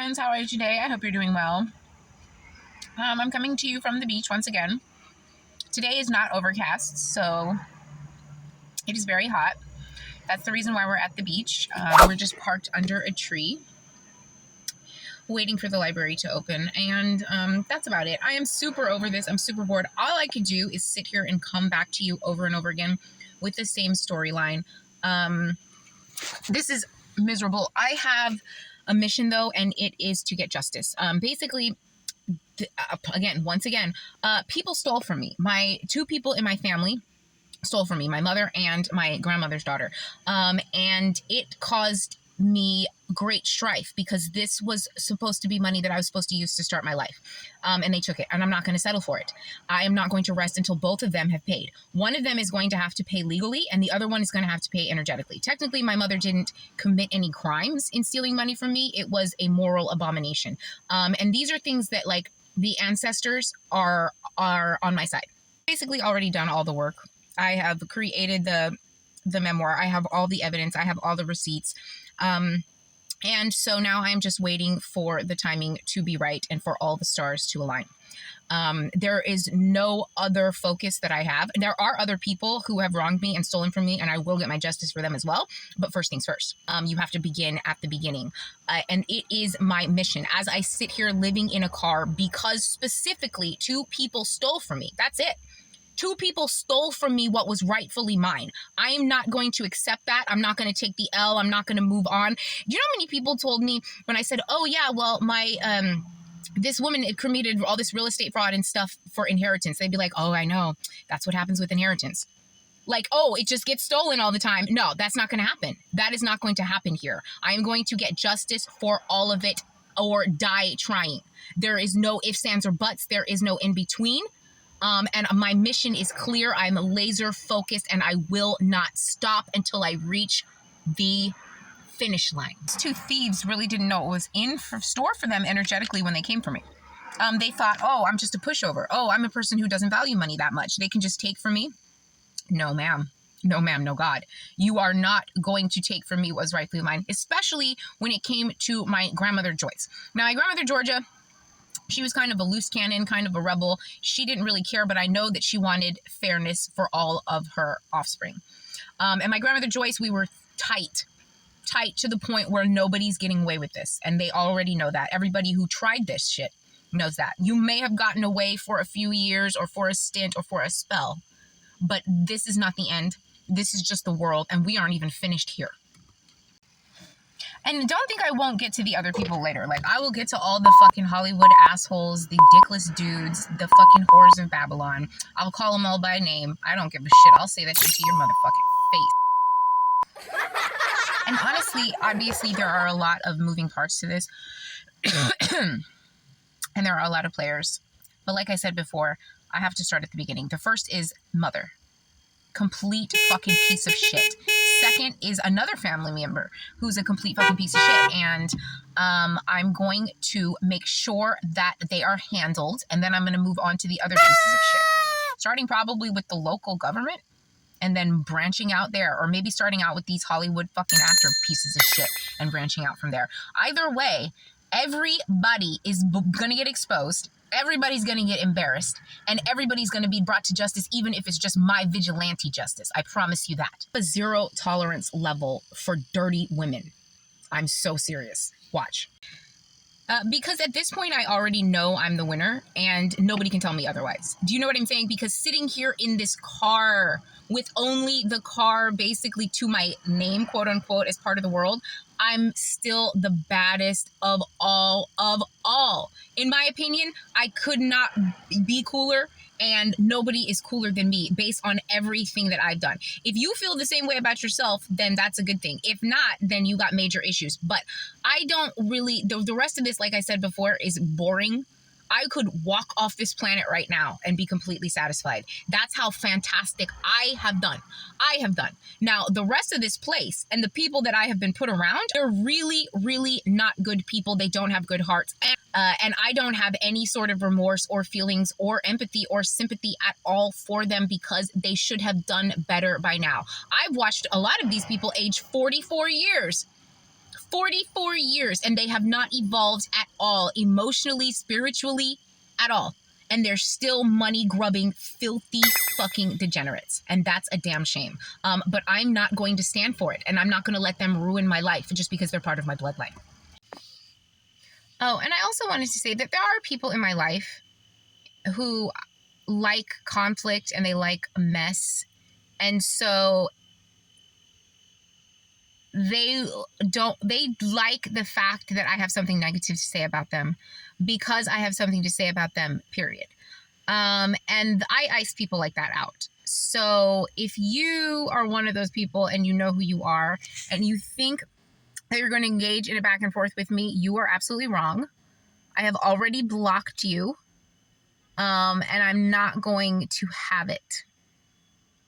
friends, how are you today? I hope you're doing well. I'm coming to you from the beach once again. Today is not overcast, so it is very hot. That's the reason why we're at the beach. We're just parked under a tree, waiting for the library to open, and that's about it. I am super over this. I'm super bored. All I could do is sit here and come back to you over and over again with the same storyline. This is miserable. I have a mission, though, and it is to get justice. Basically, once again, people stole from me. My two people in my family stole from me, my mother and my grandmother's daughter. And it caused me great strife because this was supposed to be money that I was supposed to use to start my life. And they took it, and I'm not going to settle for it. I am not going to rest until both of them have paid. One of them is going to have to pay legally, and the other one is going to have to pay energetically. Technically, my mother didn't commit any crimes in stealing money from me. It was a moral abomination. And these are things that, like, the ancestors are on my side. Basically already done all the work. I have created the memoir. I have all the evidence. I have all the receipts. And so now I'm just waiting for the timing to be right and for all the stars to align. There is no other focus that I have. There are other people who have wronged me and stolen from me, and I will get my justice for them as well. But first things first, you have to begin at the beginning. And it is my mission as I sit here living in a car because specifically two people stole from me. That's it. Two people stole from me what was rightfully mine. I am not going to accept that. I'm not going to take the L. I'm not going to move on. Do you know how many people told me when I said, oh yeah, well, my, this woman committed all this real estate fraud and stuff for inheritance. They'd be like, oh, I know. That's what happens with inheritance. Like, oh, it just gets stolen all the time. No, that's not going to happen. That is not going to happen here. I am going to get justice for all of it or die trying. There is no ifs, ands, or buts. There is no in between. And my mission is clear. I'm laser focused and I will not stop until I reach the finish line. These two thieves really didn't know what was in store for them energetically when they came for me. They thought, oh, I'm just a pushover. Oh, I'm a person who doesn't value money that much. They can just take from me. No, ma'am. No, ma'am. No, God. You are not going to take from me what was rightfully mine, especially when it came to my grandmother, Joyce. Now, my grandmother, Georgia, she was kind of a loose cannon, kind of a rebel. She didn't really care, but I know that she wanted fairness for all of her offspring. And my grandmother Joyce, we were tight to the point where nobody's getting away with this. And they already know that. Everybody who tried this shit knows that. You may have gotten away for a few years or for a stint or for a spell, but this is not the end. This is just the world, and we aren't even finished here. And don't think I won't get to the other people later. Like, I will get to all the fucking Hollywood assholes, the dickless dudes, the fucking whores of Babylon. I'll call them all by name. I don't give a shit. I'll say that shit to your motherfucking face. And honestly, obviously, there are a lot of moving parts to this. And there are a lot of players. But like I said before, I have to start at the beginning. The first is mother. Complete fucking piece of shit. Second is another family member who's a complete fucking piece of shit. And I'm going to make sure that they are handled. And then I'm going to move on to the other pieces of shit. Starting probably with the local government and then branching out there. Or maybe starting out with these Hollywood fucking actor pieces of shit and branching out from there. Either way, everybody is going to get exposed. Everybody's going to get embarrassed, and everybody's going to be brought to justice, even if it's just my vigilante justice. I promise you that. A zero tolerance level for dirty women. I'm so serious. Watch. Because at this point, I already know I'm the winner, and nobody can tell me otherwise. Do you know what I'm saying? Because sitting here in this car with only the car basically to my name, quote unquote, as part of the world, I'm still the baddest of all. In my opinion, I could not be cooler, and nobody is cooler than me based on everything that I've done. If you feel the same way about yourself, then that's a good thing. If not, then you got major issues. But I don't really, the rest of this, like I said before, is boring. I could walk off this planet right now and be completely satisfied. That's how fantastic I have done. Now, the rest of this place and the people that I have been put around, they're really, really not good people. They don't have good hearts. And I don't have any sort of remorse or feelings or empathy or sympathy at all for them because they should have done better by now. I've watched a lot of these people age 44 years. 44 years, and they have not evolved at all, emotionally, spiritually, at all. And they're still money grubbing, filthy fucking degenerates. And that's a damn shame. But I'm not going to stand for it. And I'm not going to let them ruin my life just because they're part of my bloodline. Oh, and I also wanted to say that there are people in my life who like conflict and they like mess. And so they like the fact that I have something negative to say about them because I have something to say about them, period. And I ice people like that out. So if you are one of those people and you know who you are and you think that you're going to engage in a back and forth with me, you are absolutely wrong. I have already blocked you. And I'm not going to have it.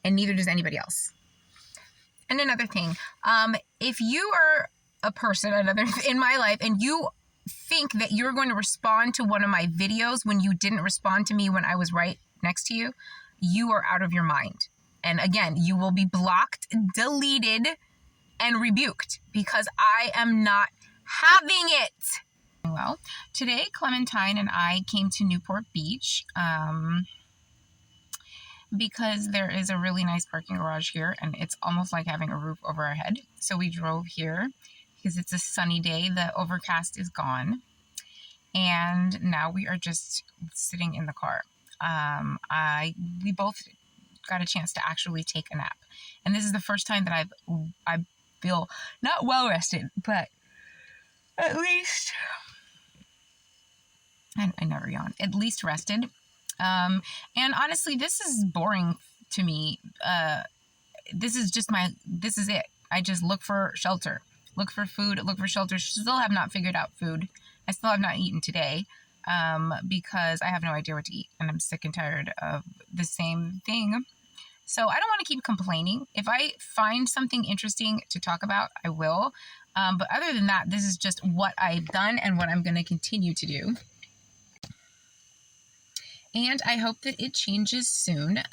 And neither does anybody else. And another thing, if you are a person in my life and you think that you're going to respond to one of my videos when you didn't respond to me when I was right next to you, you are out of your mind. And again, you will be blocked, deleted, and rebuked because I am not having it. Well, today Clementine and I came to Newport Beach because there is a really nice parking garage here and it's almost like having a roof over our head. So we drove here because it's a sunny day. The overcast is gone. And now we are just sitting in the car. We both got a chance to actually take a nap. And this is the first time that I feel not well rested, but at least... I never yawn. At least rested. And honestly, this is boring to me. This is it. I just look for shelter, look for food, look for shelter. Still have not figured out food. I still have not eaten today because I have no idea what to eat. And I'm sick and tired of the same thing. So I don't want to keep complaining. If I find something interesting to talk about, I will. But other than that, this is just what I've done and what I'm going to continue to do. And I hope that it changes soon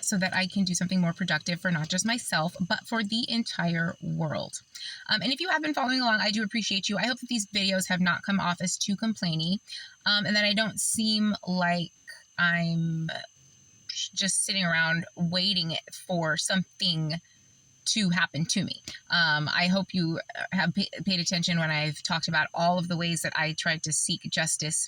so that I can do something more productive for not just myself, but for the entire world. And if you have been following along, I do appreciate you. I hope that these videos have not come off as too complainy and that I don't seem like I'm just sitting around waiting for something to happen to me. I hope you have paid attention when I've talked about all of the ways that I tried to seek justice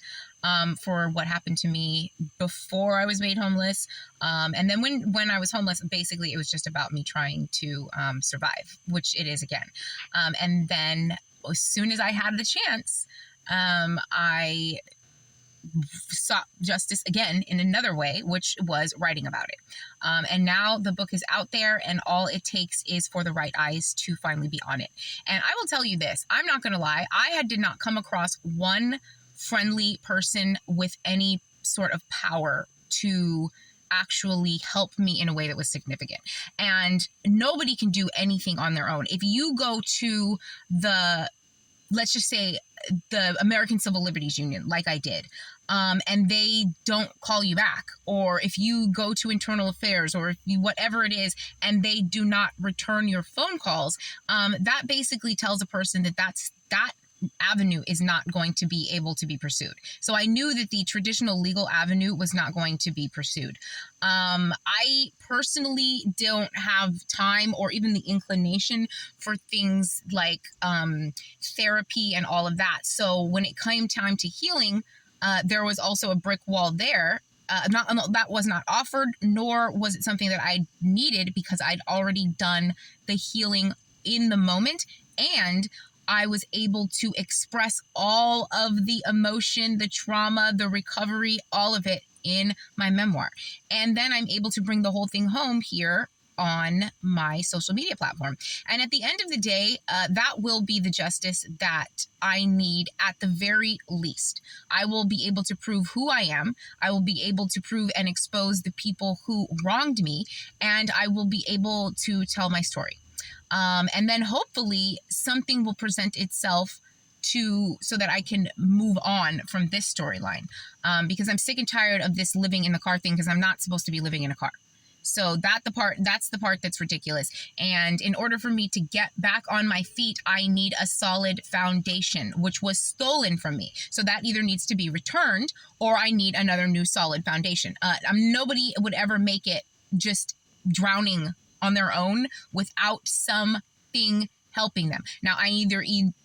for what happened to me before I was made homeless. And then when I was homeless, basically it was just about me trying to survive, which it is again. And then as soon as I had the chance, I sought justice again in another way, which was writing about it. And now the book is out there and all it takes is for the right eyes to finally be on it. And I will tell you this, I'm not going to lie. I did not come across one friendly person with any sort of power to actually help me in a way that was significant. And nobody can do anything on their own. If you go to let's just say the American Civil Liberties Union, like I did, and they don't call you back, or if you go to Internal Affairs or whatever it is, and they do not return your phone calls, that basically tells a person that that avenue is not going to be able to be pursued. So I knew that the traditional legal avenue was not going to be pursued. I personally don't have time or even the inclination for things like therapy and all of that. So when it came time to healing, there was also a brick wall there. That was not offered, nor was it something that I needed because I'd already done the healing in the moment, and I was able to express all of the emotion, the trauma, the recovery, all of it in my memoir. And then I'm able to bring the whole thing home here on my social media platform. And at the end of the day, that will be the justice that I need at the very least. I will be able to prove who I am. I will be able to prove and expose the people who wronged me. And I will be able to tell my story. And then hopefully something will present itself so that I can move on from this storyline. Because I'm sick and tired of this living in the car thing, because I'm not supposed to be living in a car. So that's the part that's ridiculous. And in order for me to get back on my feet, I need a solid foundation, which was stolen from me. So that either needs to be returned or I need another new solid foundation. Nobody would ever make it just drowning on their own without something helping them. Now, I either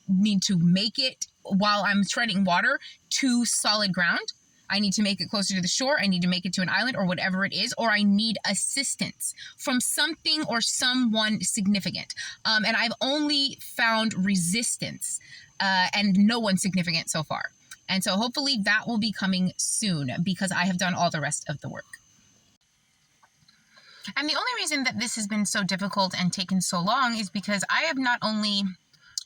need to make it while I'm treading water to solid ground. I need to make it closer to the shore. I need to make it to an island or whatever it is, or I need assistance from something or someone significant. And I've only found resistance and no one significant so far. And so hopefully that will be coming soon because I have done all the rest of the work. And the only reason that this has been so difficult and taken so long is because I have not only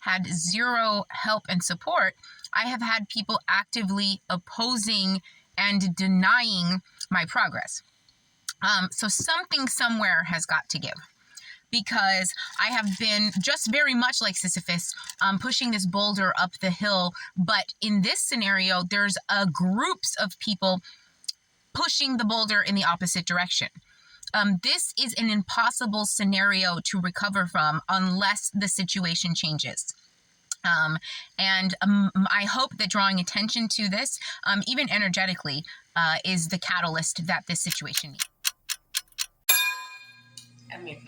had zero help and support, I have had people actively opposing and denying my progress. So something somewhere has got to give, because I have been just very much like Sisyphus, pushing this boulder up the hill. But in this scenario, there's groups of people pushing the boulder in the opposite direction. This is an impossible scenario to recover from unless the situation changes. I hope that drawing attention to this, even energetically, is the catalyst that this situation needs. I mean,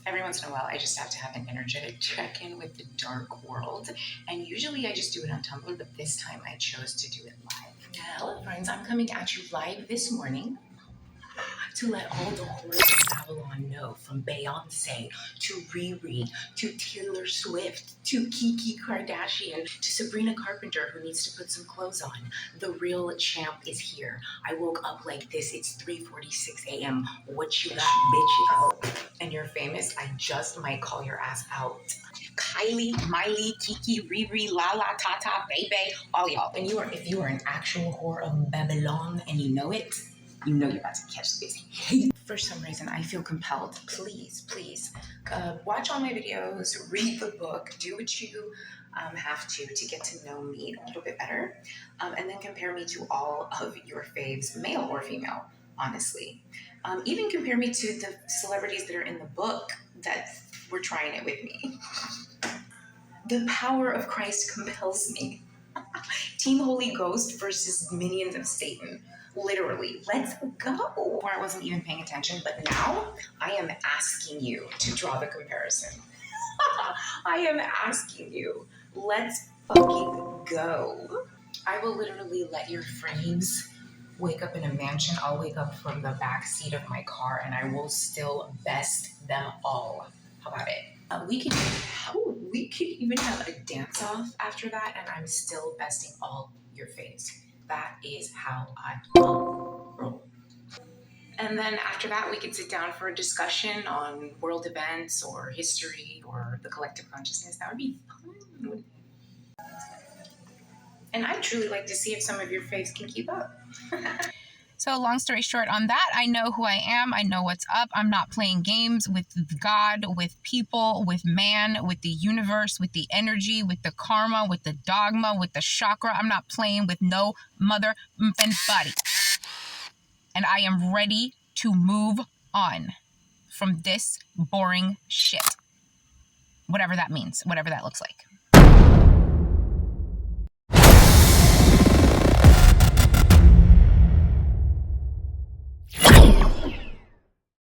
every once in a while, I just have to have an energetic check-in with the dark world. And usually I just do it on Tumblr, but this time I chose to do it live. Hello, friends. I'm coming at you live this morning to let all the horrors of Babylon know, from Beyonce to Riri to Taylor Swift to Kiki Kardashian to Sabrina Carpenter, who needs to put some clothes on. The real champ is here. I woke up like this. It's 3:46 a.m. What you got, bitch? Oh, and you're famous. I just might call your ass out. Kylie, Miley, Kiki, Riri, Lala, Tata, Bebe, all y'all. And if you are an actual whore of Babylon and you know it, you know you're about to catch this hate. For some reason, I feel compelled. Please, watch all my videos, read the book, do what you have to get to know me a little bit better, and then compare me to all of your faves, male or female, honestly. Even compare me to the celebrities that are in the book that were trying it with me. The power of Christ compels me. Team Holy Ghost versus minions of Satan. Literally, let's go. Or I wasn't even paying attention, but now I am asking you to draw the comparison. I am asking you. Let's fucking go. I will literally let your frames wake up in a mansion. I'll wake up from the back seat of my car and I will still best them all. How about it? We could even have a dance-off after that and I'm still besting all your faves. That is how I roll. And then after that, we could sit down for a discussion on world events or history or the collective consciousness. That would be fun. And I'd truly like to see if some of your faves can keep up. So long story short on that, I know who I am. I know what's up. I'm not playing games with God, with people, with man, with the universe, with the energy, with the karma, with the dogma, with the chakra. I'm not playing with no mother and body. And I am ready to move on from this boring shit. Whatever that means, whatever that looks like.